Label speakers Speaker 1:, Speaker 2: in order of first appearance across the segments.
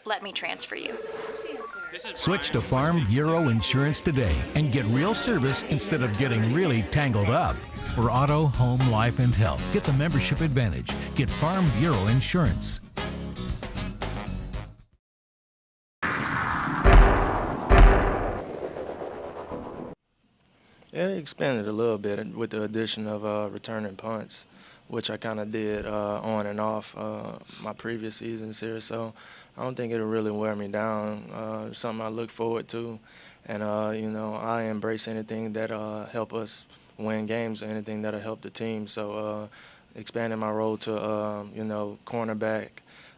Speaker 1: Let me transfer you.
Speaker 2: Switch to Farm Bureau Insurance today and get real service instead of getting really tangled up. For auto, home, life, and health, get the membership advantage. Get Farm Bureau Insurance.
Speaker 3: Yeah, it expanded a little bit with the addition of returning punts, which I kind of did on and off my previous seasons here. So I don't think it'll really wear me down. It's something I look forward to, and I embrace anything that'll help us win games, anything that'll help the team. So expanding my role to cornerback,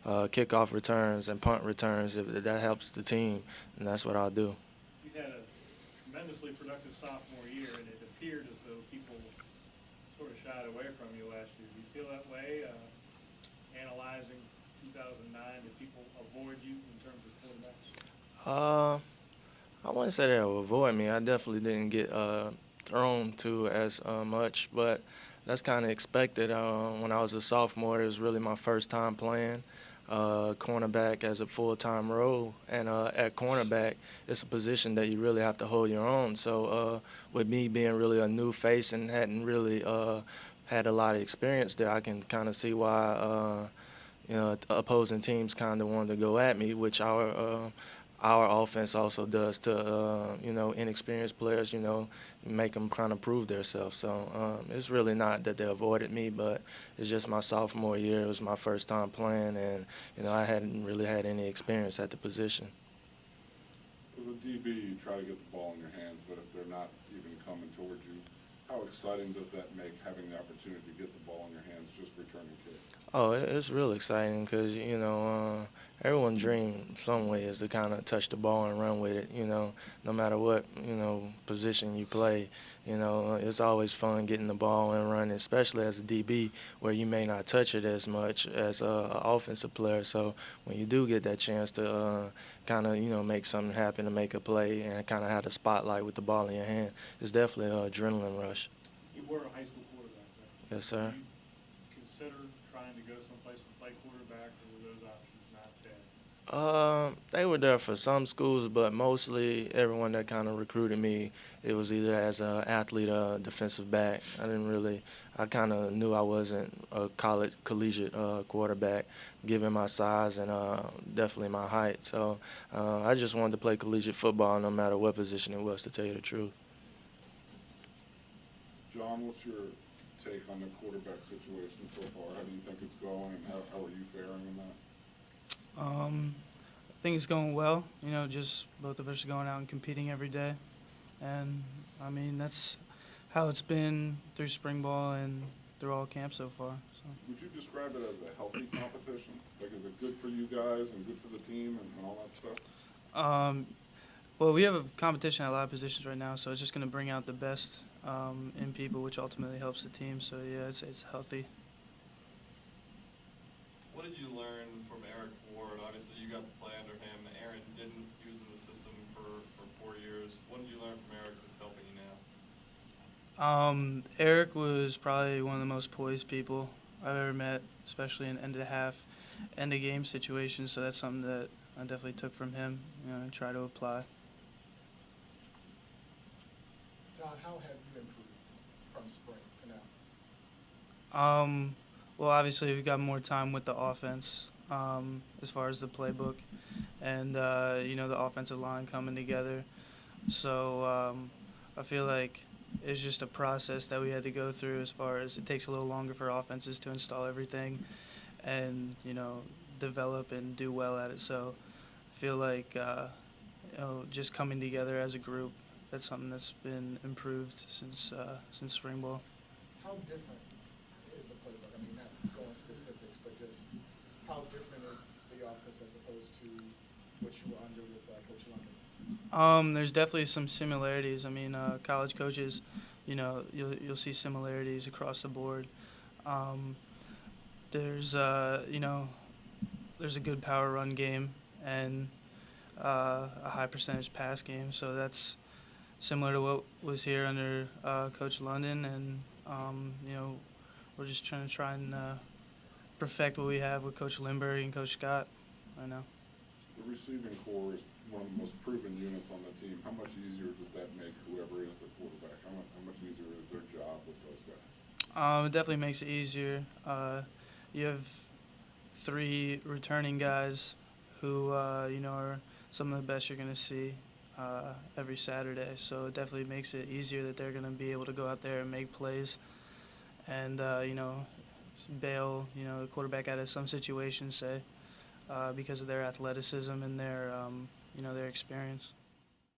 Speaker 3: kickoff returns, and punt returns, if that helps the team, and that's what I'll do.
Speaker 4: You had a tremendously productive sophomore year, and it appeared as though people sort of shied away from you last year. Do you feel that way, analyzing 2009? Did people avoid you in terms of quarterbacks?
Speaker 3: I wouldn't say they would avoid me. I definitely didn't get thrown to as much, but that's kind of expected. When I was a sophomore, it was really my first time playing cornerback as a full-time role, and at cornerback, it's a position that you really have to hold your own. So with me being really a new face and hadn't really had a lot of experience there, I can kind of see why opposing teams kind of wanted to go at me, which our offense also does to inexperienced players, make them kind of prove themselves. So it's really not that they avoided me, but it's just my sophomore year. It was my first time playing, and I hadn't really had any experience at the position.
Speaker 5: As a DB, you try to get the ball in your hands, but if they're not even coming towards you, how exciting does that make, having the opportunity to get the ball in your hands, just returning kicks?
Speaker 3: Oh, it's real exciting because, everyone's dream some way is to kind of touch the ball and run with it, no matter what, position you play. It's always fun getting the ball and running, especially as a DB where you may not touch it as much as an offensive player. So when you do get that chance to kind of, make something happen, to make a play and kind of have the spotlight with the ball in your hand, it's definitely an adrenaline rush.
Speaker 4: You were a high school quarterback, right?
Speaker 3: Yes, sir.
Speaker 4: Did you consider trying to go someplace and play quarterback, or were those options not there?
Speaker 3: They were there for some schools, but mostly everyone that kind of recruited me, it was either as an athlete or defensive back. I kind of knew I wasn't a collegiate quarterback, given my size and definitely my height. So I just wanted to play collegiate football no matter what position it was, to tell you the truth.
Speaker 5: John, what's your take on the quarterback situation so far? How do you think it's going, and how are you faring in that?
Speaker 6: I think it's going well. Just both of us are going out and competing every day. And, that's how it's been through spring ball and through all camp so far. So.
Speaker 5: Would you describe it as a healthy competition? Like, is it good for you guys and good for the team and all that stuff?
Speaker 6: Well, we have a competition at a lot of positions right now, so it's just going to bring out the best in people, which ultimately helps the team. So, yeah, it's healthy.
Speaker 7: What did you learn from Eric Ward? Obviously, you got to play under him. Aaron didn't. He was in the system for 4 years. What did you learn from Eric that's helping you now?
Speaker 6: Eric was probably one of the most poised people I've ever met, especially in end-of-game situations. So that's something that I definitely took from him, and try to apply.
Speaker 8: John, how have you improved from spring to now?
Speaker 6: Well, obviously, we've got more time with the offense as far as the playbook and, the offensive line coming together. So I feel like it's just a process that we had to go through, as far as it takes a little longer for offenses to install everything and, develop and do well at it. So I feel like, just coming together as a group, that's something that's been improved since spring ball.
Speaker 8: How different is the playbook? Not going specifics, but just how different is the offense as opposed to what you were under with Coach London?
Speaker 6: There's definitely some similarities. College coaches, you'll see similarities across the board. There's a good power run game and a high percentage pass game, so that's similar to what was here under Coach London, and we're just trying and perfect what we have with Coach Lindbergh and Coach Scott right now.
Speaker 5: The receiving core is one of the most proven units on the team. How much easier does that make whoever is the quarterback? How much easier is their job with those guys?
Speaker 6: It definitely makes it easier. You have 3 returning guys who, are some of the best you're going to see every Saturday. So it definitely makes it easier that they're going to be able to go out there and make plays and, bail, the quarterback out of some situations, say, because of their athleticism and their experience.